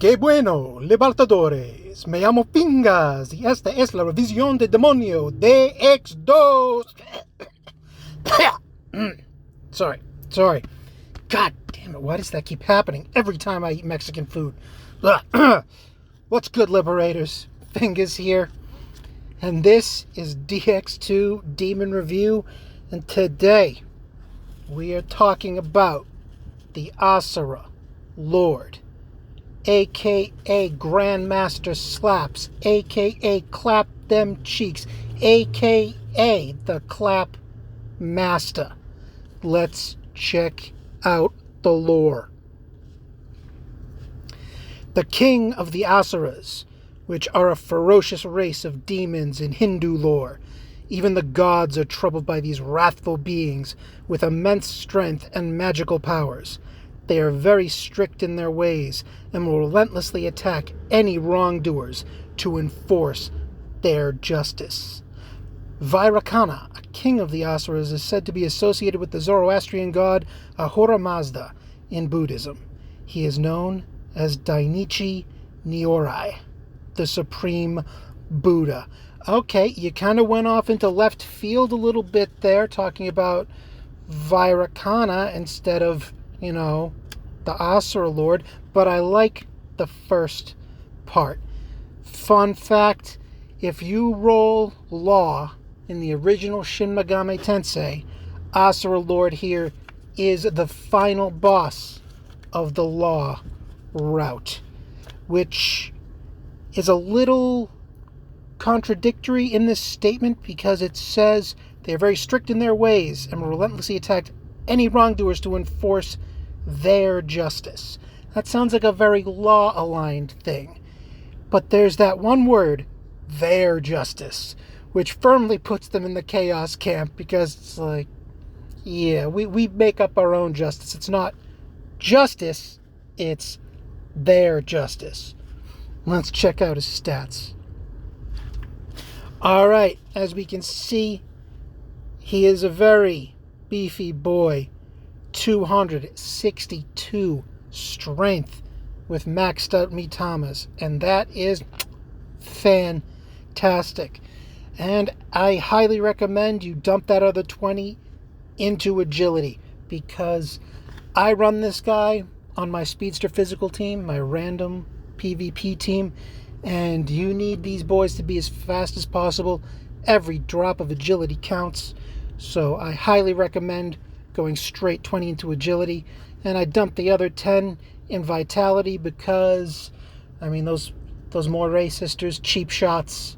Que bueno, libertadores. Me llamo Pingas y esta es la revisión de demonio Dx2. Sorry. God damn it, why does that keep happening every time I eat Mexican food? What's good, liberators? Fingers here. And this is Dx2 Demon Review. And today we are talking about the Asura Lord, aka Grandmaster Slaps, aka Clap Them Cheeks, aka the Clap Master. Let's check out the lore. The king of the Asuras, which are a ferocious race of demons in Hindu lore. Even the gods are troubled by these wrathful beings with immense strength and magical powers. They are very strict in their ways and will relentlessly attack any wrongdoers to enforce their justice. Vairocana, a king of the Asuras, is said to be associated with the Zoroastrian god Ahura Mazda in Buddhism. He is known as Dainichi Nyorai, the supreme Buddha. Okay, you kind of went off into left field a little bit there, talking about Vairocana instead of, the Asura Lord, but I like the first part. Fun fact, if you roll Law in the original Shin Megami Tensei, Asura Lord here is the final boss of the Law route, which is a little contradictory in this statement because it says they are very strict in their ways and will relentlessly attack any wrongdoers to enforce their justice. That sounds like a very law-aligned thing. But there's that one word, their justice, which firmly puts them in the chaos camp because it's like, yeah, we make up our own justice. It's not justice, it's their justice. Let's check out his stats. Alright, as we can see, he is a very beefy boy. 262 strength with maxed out Mitamas, and that is fantastic. And I highly recommend you dump that other 20 into agility, because I run this guy on my Speedster Physical team, my random PvP team, and you need these boys to be as fast as possible. Every drop of agility counts, so I highly recommend going straight 20 into agility, and I dumped the other 10 in vitality because, those Moray sisters, cheap shots,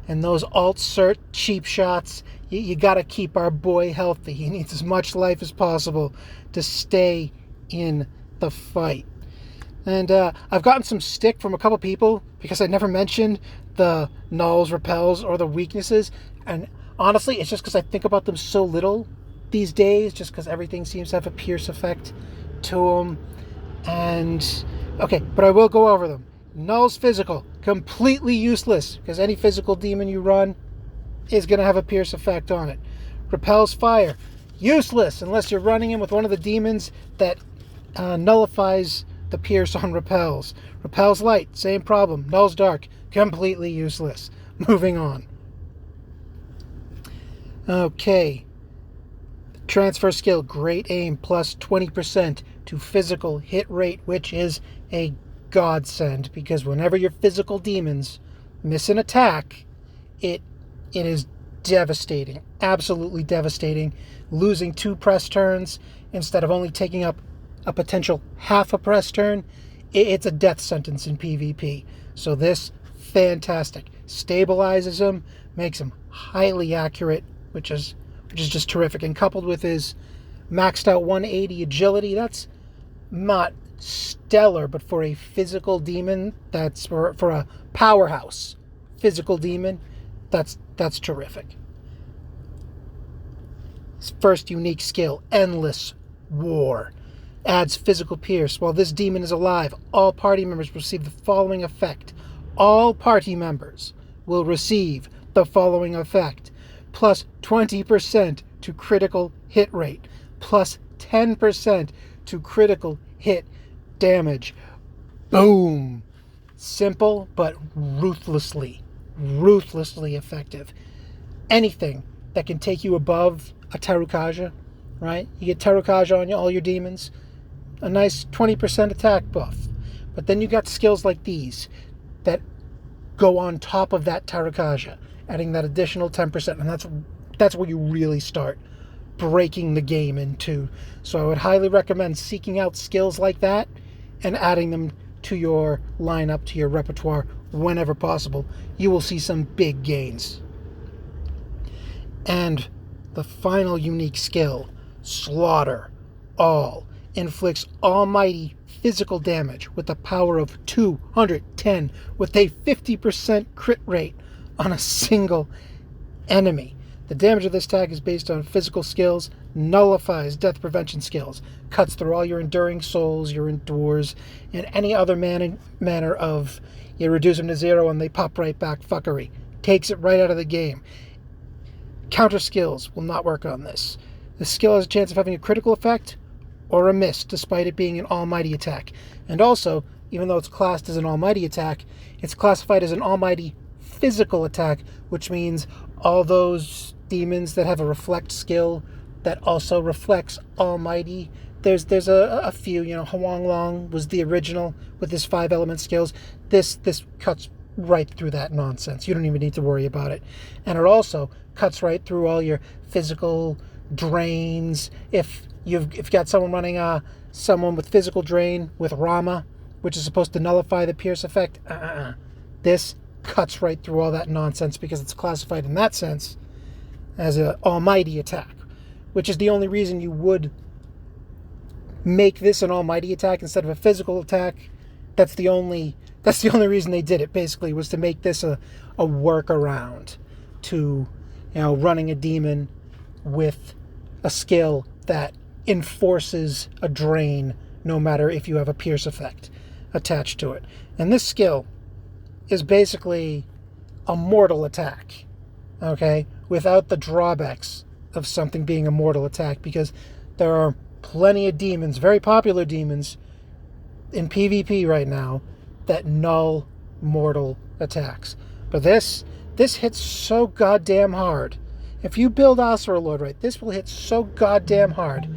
and those alt-cert cheap shots, you gotta keep our boy healthy. He needs as much life as possible to stay in the fight. And I've gotten some stick from a couple people because I never mentioned the nulls, repels, or the weaknesses. And honestly, it's just because I think about them so little these days, just because everything seems to have a pierce effect to them. And, okay, but I will go over them. Null's physical, completely useless, because any physical demon you run is going to have a pierce effect on it. Repels fire, useless, unless you're running him with one of the demons that nullifies the pierce on repels. Repels light, same problem. Null's dark, completely useless. Moving on. Okay. Transfer skill, great aim, plus 20% to physical hit rate, which is a godsend, because whenever your physical demons miss an attack, it is devastating. Absolutely devastating. Losing 2 press turns instead of only taking up a potential half a press turn, it's a death sentence in PvP. So this, fantastic. Stabilizes him, makes him highly accurate, which is just terrific. And coupled with his maxed out 180 agility, that's not stellar, but for a physical demon, that's for a powerhouse physical demon, that's terrific. His first unique skill, Endless War, adds physical pierce. While this demon is alive, all party members receive the following effect. All party members will receive the following effect. Plus 20% to critical hit rate. Plus 10% to critical hit damage. Boom! Simple, but ruthlessly effective. Anything that can take you above a Terukaja, right? You get Terukaja on all your demons, a nice 20% attack buff. But then you got skills like these that go on top of that Terukaja, adding that additional 10%, and that's where you really start breaking the game into. So I would highly recommend seeking out skills like that and adding them to your lineup, to your repertoire, whenever possible. You will see some big gains. And the final unique skill, Slaughter All, inflicts almighty physical damage with a power of 210 with a 50% crit rate on a single enemy. The damage of this attack is based on physical skills, nullifies death prevention skills, cuts through all your enduring souls, your endures, and any other manner of you reduce them to 0 and they pop right back fuckery. Takes it right out of the game. Counter skills will not work on this. The skill has a chance of having a critical effect or a miss, despite it being an almighty attack. And also, even though it's classed as an almighty attack, it's classified as an almighty physical attack, which means all those demons that have a reflect skill that also reflects almighty. There's a few, Huang Long was the original with his 5 element skills. This cuts right through that nonsense. You don't even need to worry about it. And it also cuts right through all your physical drains. If you've got someone running someone with physical drain with Rama, which is supposed to nullify the pierce effect, this cuts right through all that nonsense because it's classified in that sense as an almighty attack, which is the only reason you would make this an almighty attack instead of a physical attack. That's the only reason they did it, basically, was to make this a workaround to running a demon with a skill that enforces a drain no matter if you have a pierce effect attached to it. And this skill is basically a mortal attack, okay, without the drawbacks of something being a mortal attack, because there are plenty of demons, very popular demons in PvP right now, that null mortal attacks. But this hits so goddamn hard. If you build Asura Lord right, this will hit so goddamn hard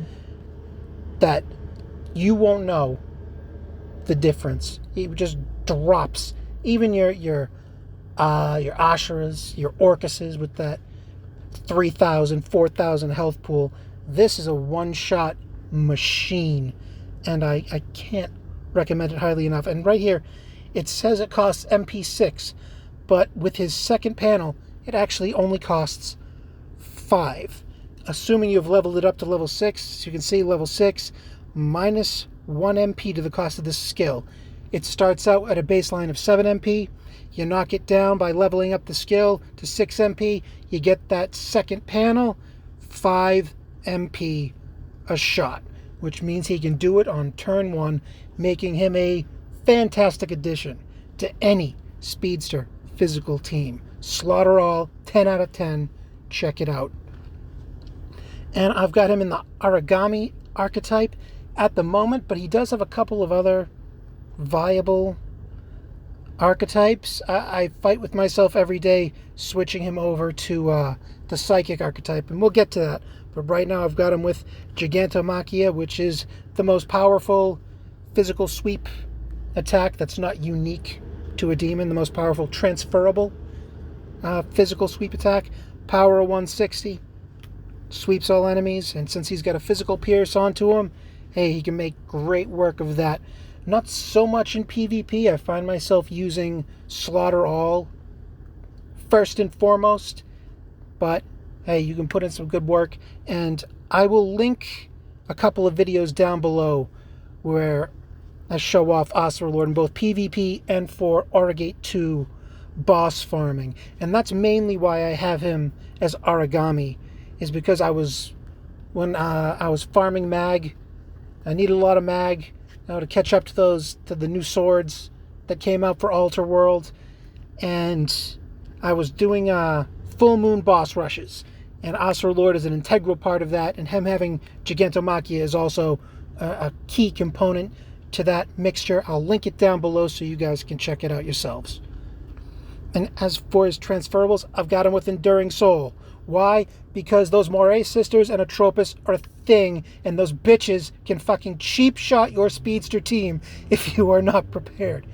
that you won't know the difference. It just drops. Even your Asuras, your Orcuses with that 3,000, 4,000 health pool. This is a one-shot machine, and I can't recommend it highly enough. And right here, it says it costs MP6, but with his second panel, it actually only costs 5. Assuming you've leveled it up to level 6, so you can see level 6, minus 1 MP to the cost of this skill. It starts out at a baseline of 7 MP. You knock it down by leveling up the skill to 6 MP. You get that second panel, 5 MP a shot, which means he can do it on turn 1, making him a fantastic addition to any speedster physical team. Slaughter All, 10 out of 10. Check it out. And I've got him in the Origami archetype at the moment, but he does have a couple of other viable archetypes. I fight with myself every day switching him over to the Psychic archetype, and we'll get to that. But right now I've got him with Gigantomachia, which is the most powerful physical sweep attack that's not unique to a demon, the most powerful transferable physical sweep attack. Power of 160, sweeps all enemies, and since he's got a physical pierce onto him, hey, he can make great work of that. Not so much in PvP. I find myself using Slaughter All first and foremost, but hey, you can put in some good work, and I will link a couple of videos down below where I show off Asura Lord in both PvP and for Origate 2 boss farming. And that's mainly why I have him as Origami, is because when I was farming mag, I needed a lot of mag to catch up to the new swords that came out for Altar World, and I was doing full moon boss rushes, and Asura Lord is an integral part of that, and him having Gigantomachia is also a key component to that mixture. I'll link it down below so you guys can check it out yourselves. And as for his transferables, I've got him with Enduring Soul. Why? Because those Moray sisters and Atropos are a thing, and those bitches can fucking cheap shot your speedster team if you are not prepared.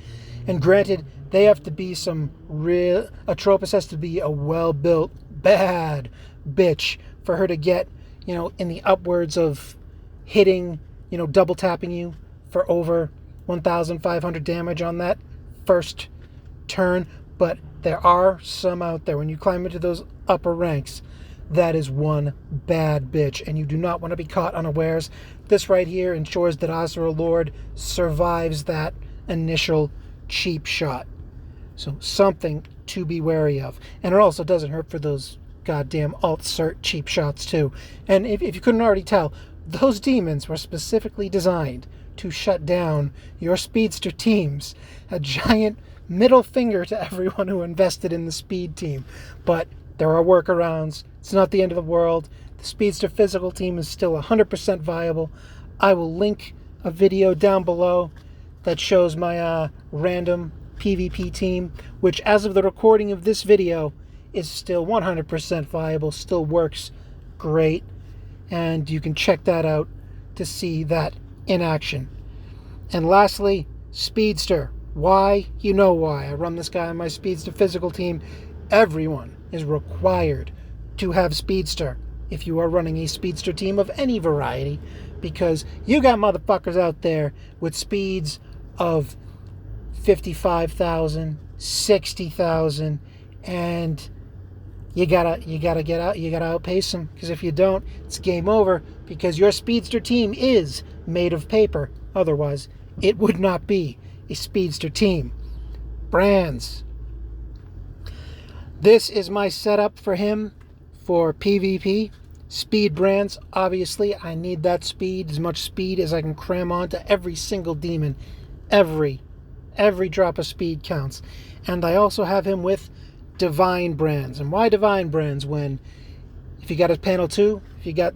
And granted, they have to be some real... Atropos has to be a well-built, bad bitch for her to get, in the upwards of hitting, double tapping you for over 1,500 damage on that first turn. But there are some out there, when you climb into those upper ranks, that is one bad bitch, and you do not want to be caught unawares. This right here ensures that Asura Lord survives that initial cheap shot. So something to be wary of. And it also doesn't hurt for those goddamn alt-cert cheap shots too. And if you couldn't already tell, those demons were specifically designed to shut down your speedster teams. A giant middle finger to everyone who invested in the speed team. But there are workarounds. It's not the end of the world. The speedster physical team is still 100% viable. I will link a video down below that shows my random PvP team, which as of the recording of this video is still 100% viable, still works great, and you can check that out to see that in action. And lastly, Speedster. Why? You know why. I run this guy on my Speedster physical team. Everyone is required to have Speedster if you are running a Speedster team of any variety, because you got motherfuckers out there with speeds of 55,000, 60,000, and you gotta get out. You gotta outpace them, because if you don't, it's game over. Because your Speedster team is made of paper. Otherwise, it would not be a Speedster team. Brands. This is my setup for him for PvP. Speed brands. Obviously, I need that speed, as much speed as I can cram onto every single demon. Every drop of speed counts. And I also have him with divine brands. And why divine brands? When if you got a panel 2, if you got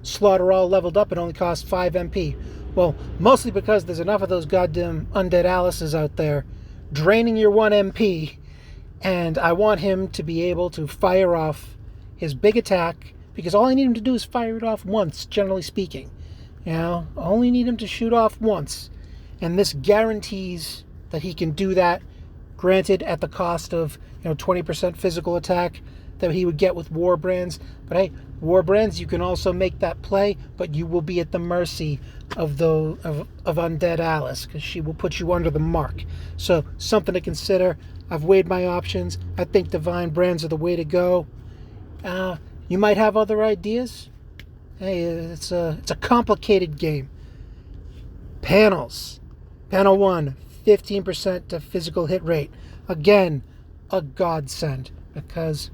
Slaughter all leveled up, it only costs 5 MP. Well, mostly because there's enough of those goddamn undead Alices out there draining your 1 MP, and I want him to be able to fire off his big attack, because all I need him to do is fire it off once, generally speaking. I only need him to shoot off once. And this guarantees that he can do that, granted at the cost of 20% physical attack that he would get with war brands. But hey, war brands, you can also make that play, but you will be at the mercy of undead Alice, because she will put you under the mark. So something to consider. I've weighed my options. I think divine brands are the way to go. You might have other ideas. Hey, it's a complicated game. Panels. Panel 1, 15% to physical hit rate. Again, a godsend, because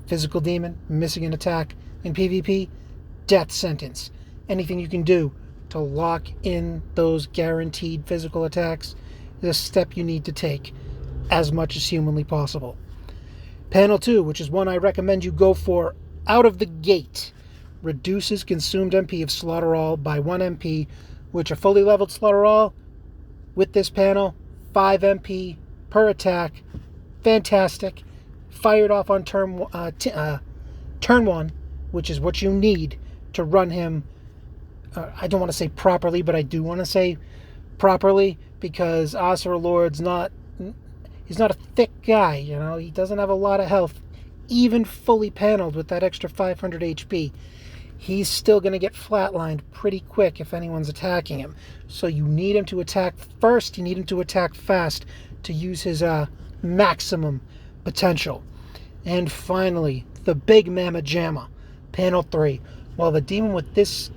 physical demon, missing an attack in PvP, death sentence. Anything you can do to lock in those guaranteed physical attacks is a step you need to take as much as humanly possible. Panel 2, which is one I recommend you go for out of the gate, reduces consumed MP of Slaughter All by 1 MP, which a fully leveled Slaughter All with this panel, 5 MP per attack. Fantastic. Fired off on turn 1, which is what you need to run him. I don't want to say properly, but I do want to say properly, because Asura Lord's he's not a thick guy, he doesn't have a lot of health. Even fully paneled with that extra 500 HP, he's still going to get flatlined pretty quick if anyone's attacking him. So you need him to attack first, you need him to attack fast to use his maximum potential. And finally, the big mamma jamma, panel 3. While this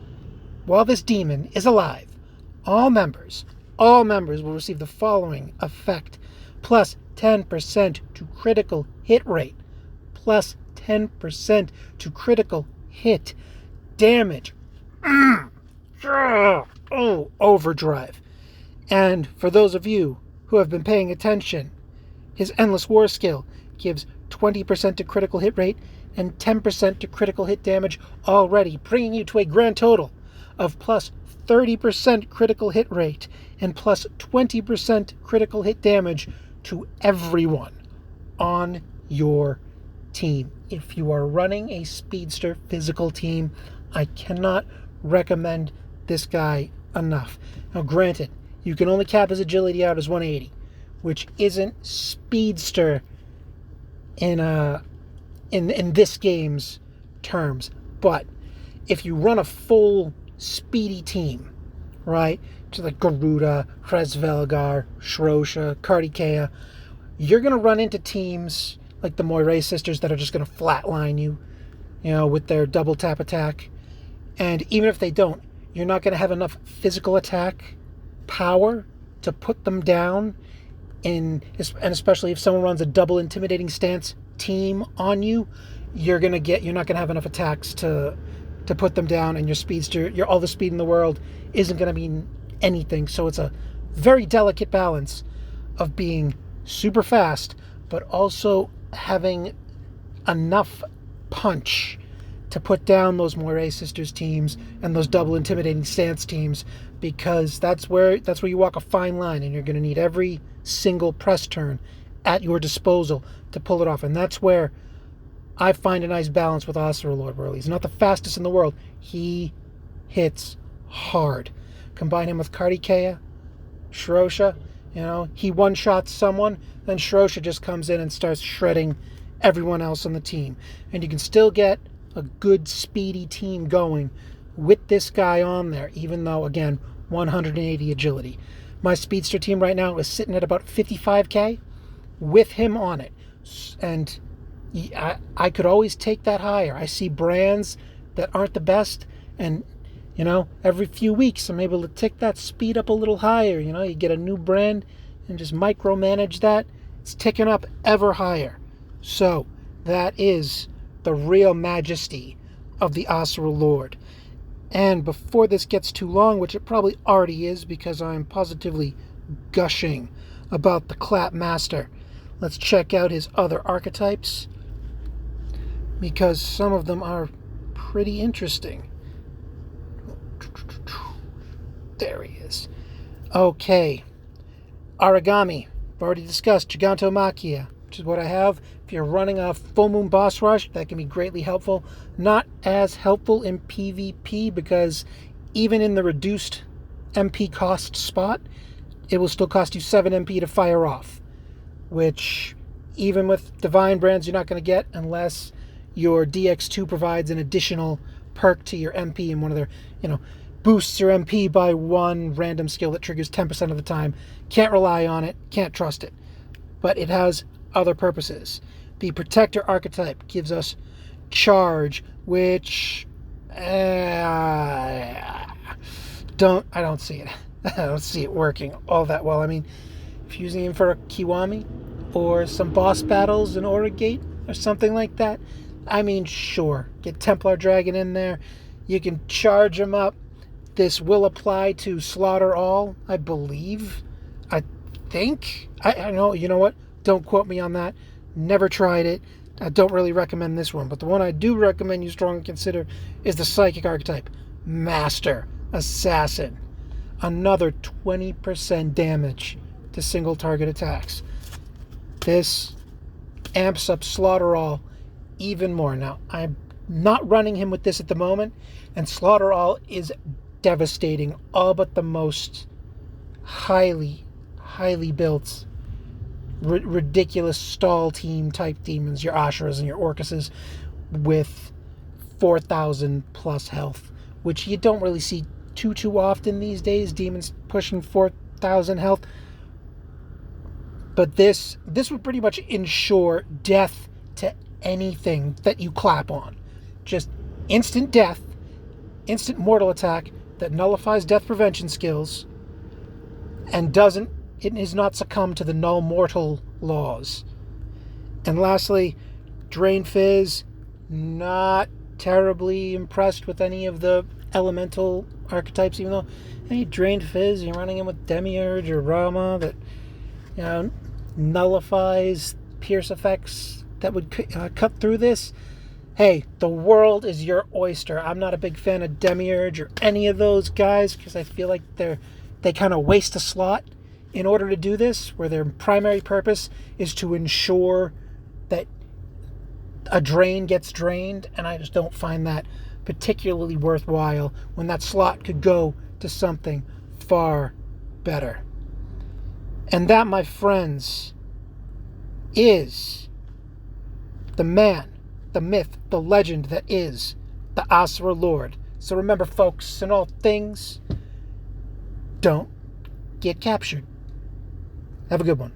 demon is alive, all members will receive the following effect: plus 10% to critical hit rate, plus 10% to critical hit damage. Overdrive. And for those of you who have been paying attention, his Endless War skill gives 20% to critical hit rate and 10% to critical hit damage already, bringing you to a grand total of plus 30% critical hit rate and plus 20% critical hit damage to everyone on your team. If you are running a speedster physical team, I cannot recommend this guy enough. Now, granted, you can only cap his agility out as 180, which isn't speedster in this game's terms. But if you run a full speedy team, right, to like Garuda, Kresvelgar, Shrosha, Kartikeya, you're going to run into teams like the Moirai sisters that are just going to flatline you, with their double tap attack. And even if they don't, you're not going to have enough physical attack power to put them down. And especially if someone runs a double intimidating stance team on you, you're not going to have enough attacks to put them down, and your speedster, all the speed in the world isn't going to mean anything. So it's a very delicate balance of being super fast, but also having enough punch to put down those Moirai sisters teams and those double intimidating stance teams, because that's where you walk a fine line, and you're going to need every single press turn at your disposal to pull it off. And that's where I find a nice balance with Asura Lord Burley. He's not the fastest in the world. He hits hard. Combine him with Kartikeya, Shrosha, he one-shots someone, then Shrosha just comes in and starts shredding everyone else on the team. And you can still get a good speedy team going with this guy on there, even though, again, 180 agility. My speedster team right now is sitting at about 55k with him on it. And I could always take that higher. I see brands that aren't the best, and every few weeks I'm able to tick that speed up a little higher. You get a new brand and just micromanage that. It's ticking up ever higher. So that is the real majesty of the Asura Lord. And before this gets too long, which it probably already is because I'm positively gushing about the Clap Master, let's check out his other archetypes, because some of them are pretty interesting. There he is. Okay. Origami. I've already discussed Gigantomachia, which is what I have. If you're running a full moon boss rush, that can be greatly helpful. Not as helpful in PvP, because even in the reduced MP cost spot, it will still cost you 7 MP to fire off, which even with Divine brands you're not going to get unless your Dx2 provides an additional perk to your MP, and one of their, boosts your MP by 1 random skill that triggers 10% of the time. Can't rely on it, can't trust it. But it has other purposes. The Protector archetype gives us Charge, which I don't see it. I don't see it working all that well. I mean, if you're using him for a Kiwami or some boss battles in Origate or something like that, I mean, sure, get Templar Dragon in there. You can charge him up. This will apply to Slaughter All, I believe. I think. I know, you know what? Don't quote me on that. Never tried it. I don't really recommend this one. But the one I do recommend you strongly consider is the Psychic archetype. Master Assassin. Another 20% damage to single target attacks. This amps up Slaughter All even more. Now, I'm not running him with this at the moment, and Slaughter All is devastating all but the most highly built, ridiculous stall team type demons, your Ashuras and your Orcuses, with 4,000 plus health, which you don't really see too often these days, demons pushing 4,000 health. But this would pretty much ensure death to anything that you clap on. Just instant death, instant mortal attack that nullifies death prevention skills and it is not succumb to the null mortal laws. And lastly, Drain Fizz. Not terribly impressed with any of the elemental archetypes, even though any Drain Fizz, you're running in with Demiurge or Rama that nullifies pierce effects that would cut through this. hey, the world is your oyster. I'm not a big fan of Demiurge or any of those guys because I feel like they kind of waste a slot in order to do this, where their primary purpose is to ensure that a drain gets drained, and I just don't find that particularly worthwhile when that slot could go to something far better. And that, my friends, is the man, the myth, the legend that is the Asura Lord. So remember, folks, in all things, don't get captured. Have a good one.